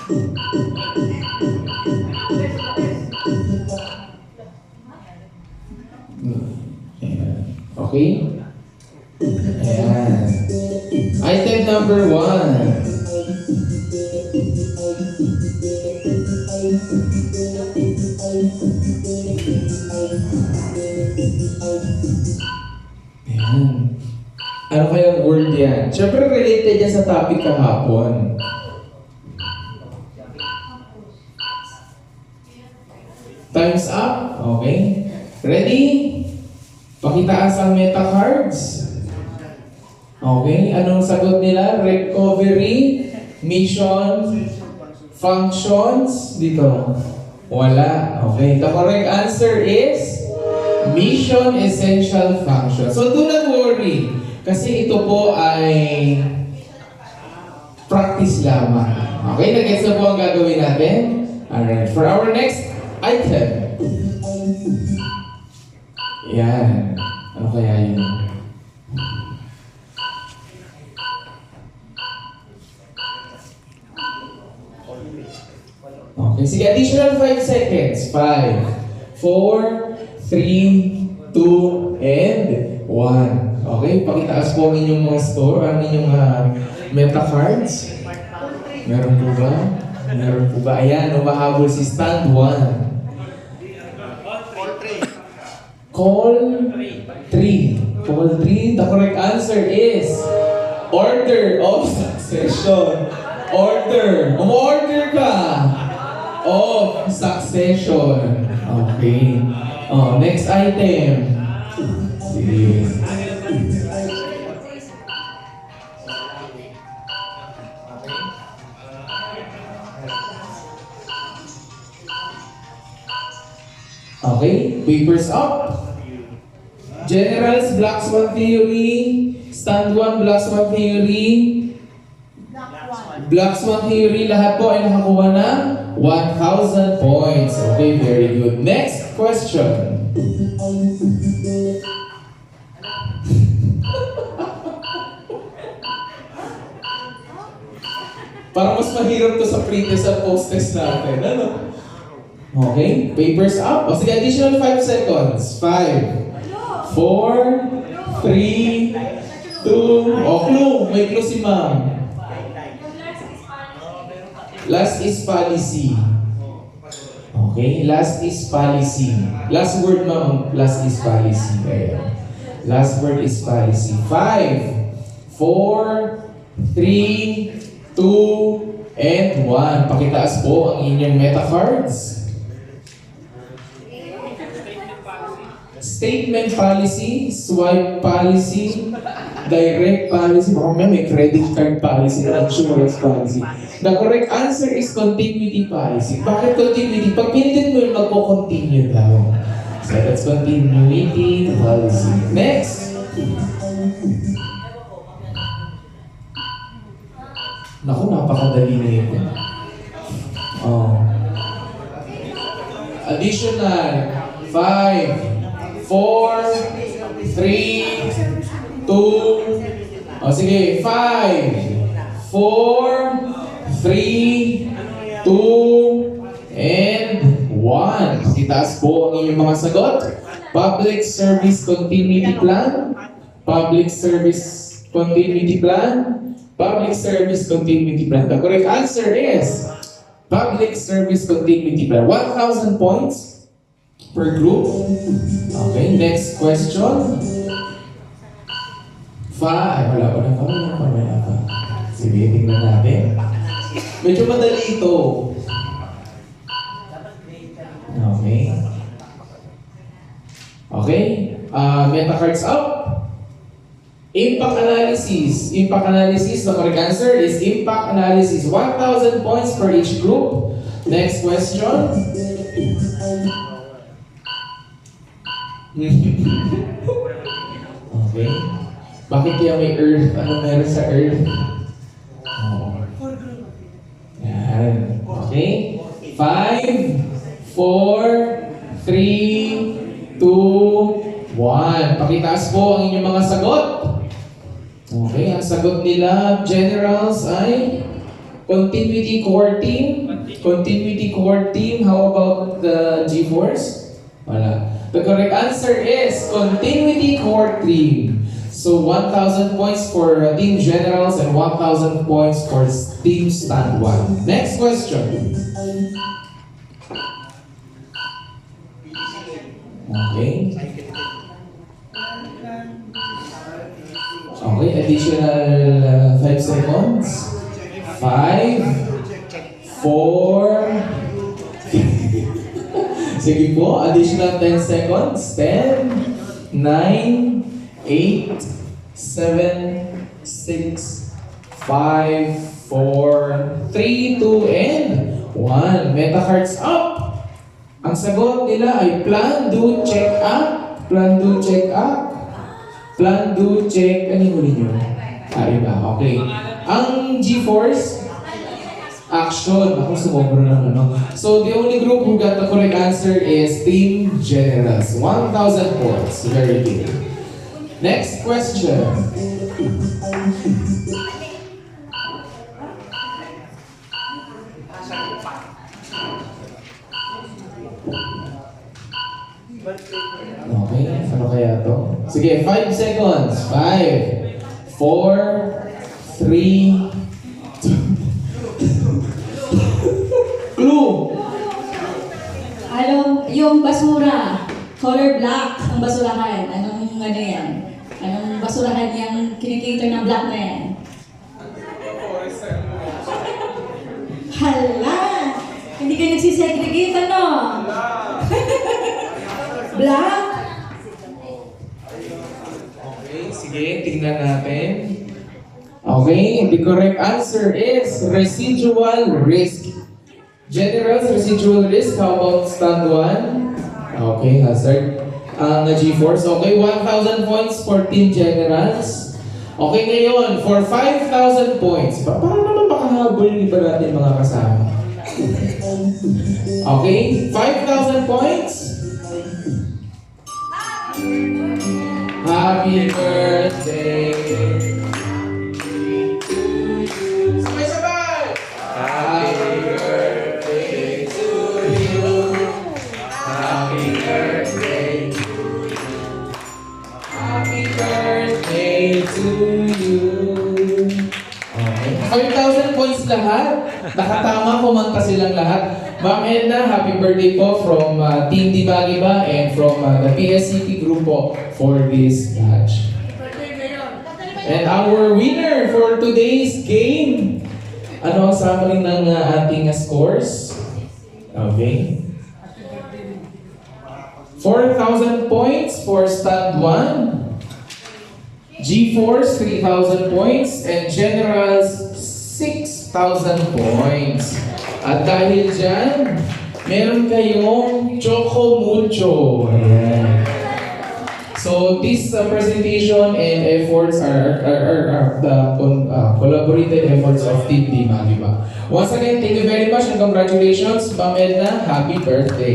Okay? Ayan. Item number 1. Ayan. Ano kayang word yan? Siyempre related yan sa topic kahapon. Time's up. Okay. Ready? Pakitaas ang meta cards. Okay. Anong sagot nila? Recovery, mission, functions. Dito. Wala. Okay. The correct answer is mission, essential, function. So do not worry. Kasi ito po ay practice lamang. Okay. Nag-gets na po ang gagawin natin. Alright. For our next item. Yan. Ano kaya yun? Okay, sige. Additional 5 seconds. 5, 4, 3, 2, and 1. Okay, pakitaas po ang inyong mga score, ang inyong meta cards. Meron po ba? Meron po ba? Ayan, umahabol si stand 1. Call 3. Call 3. The correct answer is order of succession. Order. Umorder ka of succession. Okay. Oh, next item. Sige. Okay, papers up. Generals, Black Swan Theory. Stand 1, Black Swan Theory. Black Swan Theory, lahat po ay nakakuha ng 1,000 points. Okay, very good. Next question. Parang mas mahirap to sa pre-test at post-test natin. Ano? Okay, papers up. O sige, additional 5 seconds. 5, 4, 3, 2, clue. May clue si ma'am. Last is policy. Okay, last is policy. Last word ma'am, last is policy. Ayan. Last word is policy. 5, 4, 3, 2, and 1. Pakitaas po ang inyong meta cards. Statement policy, swipe policy, direct policy, baka may credit card policy, insurance policy. The correct answer is continuity policy. Bakit continuity? Pag pinitin mo yun, magpo-continue daw. So that's continuity policy. Next! Naku, napakadali na yun. Oh. Additional 5, 4, 3, 2, o sige, 5, 4, 3, 2, and 1. Pakitaas po ang inyong mga sagot. Public Service Continuity Plan, Public Service Continuity Plan, Public Service Continuity Plan. The correct answer is Public Service Continuity Plan. 1,000 points per group. Okay, next question. 5. Wala pa. Sige, tingnan natin. Medyo madali ito. Okay. Okay. Meta cards up. Impact analysis. Impact analysis. The correct answer is impact analysis. 1,000 points for each group. Next question. Okay. Bakit kaya may earth? Ano meron sa earth? Oh. Yan. Okay. 5, 4, 3, 2, 1. Pakitaas po ang inyong mga sagot. Okay. Ang sagot nila, generals, ay Continuity core team? Continuity core team, how about the GeForce? Wala. The correct answer is continuity core team. So 1,000 points for Team Generals and 1,000 points for Team Stand 1. Next question. Okay. Okay, additional 5 seconds. 5, 4, sige po, additional 10 seconds. 10, 9, 8, 7, 6, 5, 4, 3, 2, and 1. Meta cards up! Ang sagot nila ay plan, do, check up. Plan, do, check up. Plan, do, check. Ano yung huli nyo? Iba. Okay. Ang GeForce, action. Ako sumobro ng ano. So, the only group who got the correct answer is Team Generals. 1,000 points. Very good. Next question. Okay, ano kaya to? Sige, 5 seconds. 5, 4, 3, 2. Clue! Yung basura, color black ang basurahan. Anong ano yan? Anong basurahan yung kinikater ng black na yan? Hala! Hindi kayo nagsisegregate, ano? Black? Okay, sige, tingnan natin. Okay, the correct answer is residual risk. Generals, residual risk. How about stand 1? Okay, hazard. Ang GeForce. Okay, 1,000 points for Team Generals. Okay, ngayon, for 5,000 points. Para naman makahabol yung iba natin mga kasama. Okay, 5,000 points. Happy birthday to you. Sabay-sabay! Happy birthday to you. Happy birthday to you. Happy birthday to you. Okay. 5,000 points lahat. Nakatama, kumanta silang lahat. Ma'am Edna, happy birthday po from Team Dibagiba and from the PSCP group po for this batch. And our winner for today's game, ano ang summary ng ating scores? Okay. 4,000 points for stand 1, GeForce 3,000 points, and Generals 6,000 points. At dahil dyan, meron kayong Choco Mucho. Ayan. So this presentation and efforts are the collaborated efforts of Team Dibagiba. Once again, thank you very much and congratulations, Ma'am Edna. Happy birthday.